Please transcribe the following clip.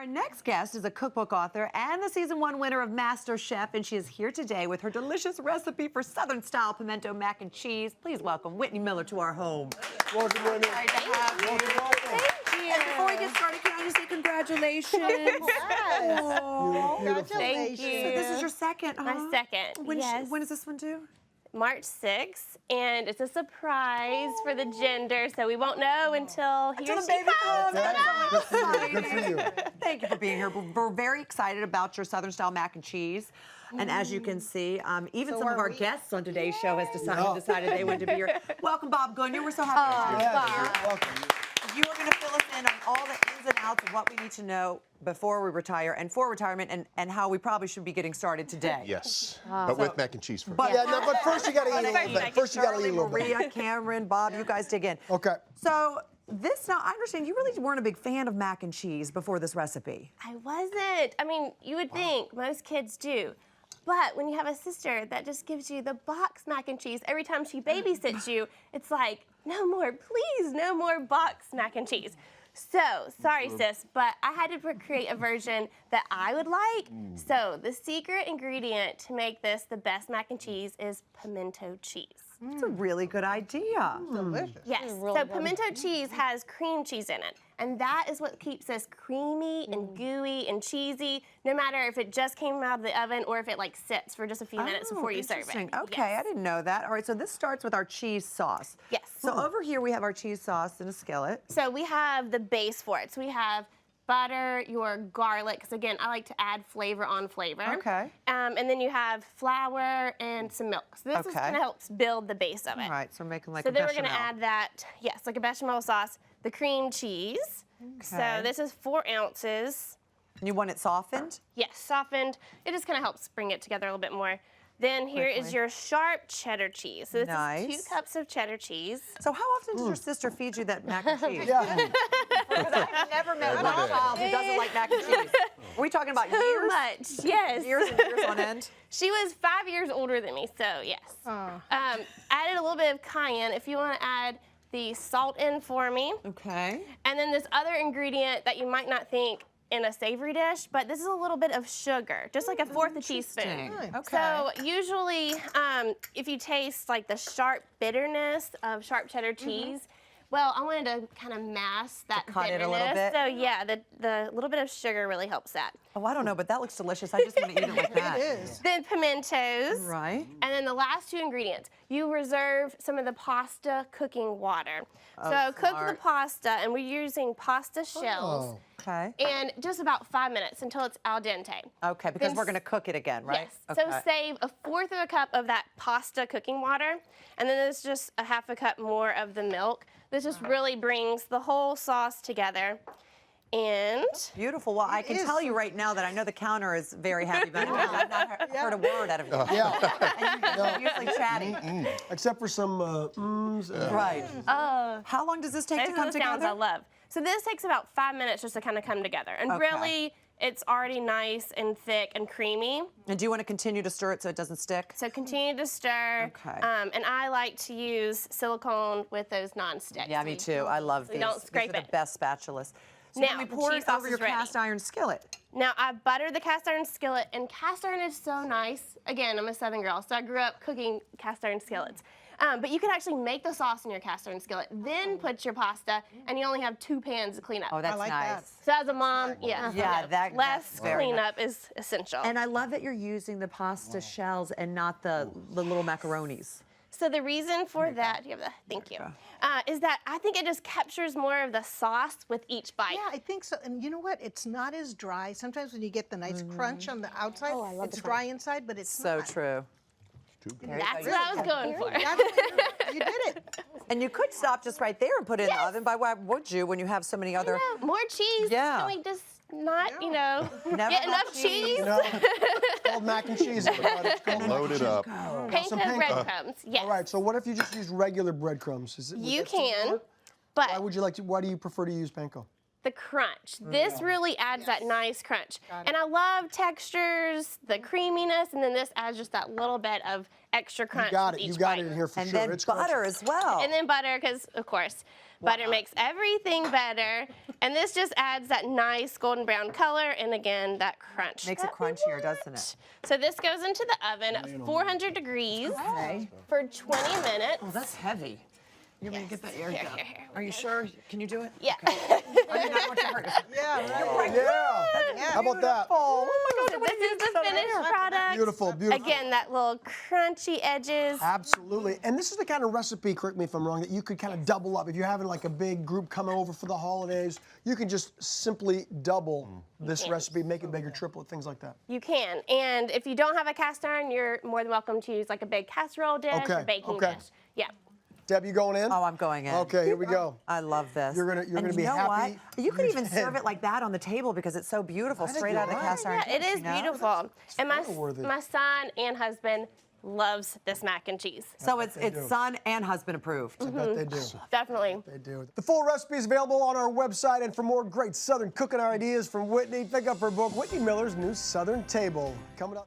next guest is a cookbook author and the season 1 winner of Master Chef, and she is here today with her delicious recipe for Southern-style pimento mac and cheese. Please welcome Whitney Miller to our home. Welcome, Whitney. Great to have you. Thank you. And before we get started, can I just say congratulations? Beautiful. Thank you. So this is your second, huh? My second. When is this one due? March 6th, and it's a surprise for the gender, so we won't know until he or the she baby comes. Yeah, good for you. Good for you. Thank you for being here. We're very excited about your Southern style mac and cheese. And as you can see, even some of our guests on today's show has decided they wanted to be here. Welcome, Bob Goodyear. We're so happy to have you. You're welcome. You are going to fill us in on all the ins and outs of what we need to know before we retire and for retirement, and how we probably should be getting started today. Yes, but with mac and cheese first. But, But first you got to eat a little bit. First you got to eat a little bit. Maria, Cameron, Bob, you guys dig in. Okay. So now, I understand you really weren't a big fan of mac and cheese before this recipe. I wasn't. I mean, you would think most kids do. But when you have a sister that just gives you the box mac and cheese every time she babysits you, it's like, no more, please, no more box mac and cheese. So, sorry sis, but I had to create a version that I would like. So the secret ingredient to make this the best mac and cheese is pimento cheese. It's a really good idea. Delicious. Yes, so pimento cheese has cream cheese in it, and that is what keeps this creamy and gooey and cheesy, no matter if it just came out of the oven or if it like sits for just a few minutes before you serve it. Okay, I didn't know that. All right, so this starts with our cheese sauce. Yes. So over here we have our cheese sauce in a skillet. So we have the base for it. So we have butter, your garlic, because again, I like to add flavor on flavor. Okay. And then you have flour and some milk. So this is going to help build the base of it. All right, so we're making like So a then bechamel. we're going to add that, yes, like a bechamel sauce, the cream cheese. So this is 4 ounces. And you want it softened? Yes, softened. It just kind of helps bring it together a little bit more. Then here is your sharp cheddar cheese. So this is 2 cups of cheddar cheese. So how often does your sister feed you that mac and cheese? Yeah. Because I've never met one child who doesn't like mac and cheese. Are we talking about Too years? much, yes. Years and years on end? She was 5 years older than me, so yes. Added a little bit of cayenne if you want to add the salt in for me. Okay. And then this other ingredient that you might not think in a savory dish, but this is a little bit of sugar, just like a 1/4 a teaspoon. Okay. So usually, if you taste like the sharp bitterness of sharp cheddar cheese, well, I wanted to kind of mask that cut bitterness. it a little bit? So yeah, the little bit of sugar really helps that. Oh, I don't know, but that looks delicious. I just want to eat it like that. It is. Then pimentos. Right. And then the last 2 ingredients, you reserve some of the pasta cooking water. So cook the smart. pasta, and we're using pasta shells. Okay. And just about 5 minutes until it's al dente. Okay, because Then we're going to cook it again, right? Yes. Okay. So save a 1/4 of a cup of that pasta cooking water, and then there's just a 1/2 a cup more of the milk. This just really brings the whole sauce together. And Beautiful. Well, I can is. tell you right now that I know the counter is very happy about it. I've not heard a word out of you. Yeah. And you're usually chatty. Except for some Right. How long does this take those to are come the sounds I together? love. So this takes about 5 minutes just to kind of come together. And Okay. really, it's already nice and thick and creamy. And do you want to continue to stir it so it doesn't stick? So continue to stir. Okay. And I like to use silicone with those non-sticks. Yeah, me too. I love So these. you don't scrape These are the it. best spatulas. So Now, then we the pour cheese it sauce over your is ready. cast iron skillet. Now, I butter the cast iron skillet, and cast iron is so nice. Again, I'm a Southern girl, so I grew up cooking cast iron skillets. But you can actually make the sauce in your cast iron skillet, then put your pasta, and you only have 2 pans to clean up. Oh, that's like nice. that. So as a mom, yeah, Yeah, you know, that's less very nice. cleanup is essential. And I love that you're using the pasta shells and not the little macaronis. So the reason for that, thank you, is that I think it just captures more of the sauce with each bite. Yeah, I think so. And you know what? It's not as dry. Sometimes when you get the nice crunch on the outside, it's dry inside, but it's So not. true. That's what I was going for. You did it. And you could stop just right there and put it in the oven. But why would you when you have so many other? No, more cheese. Yeah. Can we just not, Never get enough enough cheese? No. Called mac and cheese. everybody. It's called Load it up. Panko Some panko. breadcrumbs. Yes. All right. So what if you just use regular breadcrumbs? Would You that still can, work? but Why would you like to? Why do you prefer to use panko? the crunch. This really adds that nice crunch. And I love textures, the creaminess, and then this adds just that little bit of extra crunch. You got with it. each You got bite. it in here for And sure. then It's butter crunchy. as well. And then butter, because of course, butter makes everything better. And this just adds that nice golden brown color and again, that crunch. Makes it crunchier, doesn't it? So this goes into the oven at 400 degrees for 20 minutes. Oh, that's heavy. You want me to get that air Here, down? here, here. Are you sure? Can you do it? Yeah. I mean, not much hurt. Yeah, right. Yeah. How about that? Oh my So God, this is the finished product. Beautiful, beautiful. Again, that little crunchy edges. Absolutely. And this is the kind of recipe, correct me if I'm wrong, that you could kind of double up. If you're having like a big group come over for the holidays, you can just simply double this recipe, make it bigger, triple it, things like that. You can. And if you don't have a cast iron, you're more than welcome to use like a big casserole dish or baking dish. Yeah. Deb, you going in? Oh, I'm going in. Okay, here we go. I love this. You're gonna And be you know happy. What? You could You even did. serve it like that on the table because it's so beautiful, think straight you're out of the right. cast iron. Yeah, it dish, is you know? beautiful. And photo-worthy. my son and husband loves this mac and cheese. So it's do. son and husband approved. I bet they do. Definitely. They do. The full recipe is available on our website, and for more great Southern cooking ideas from Whitney, pick up her book, Whitney Miller's New Southern Table. Coming up.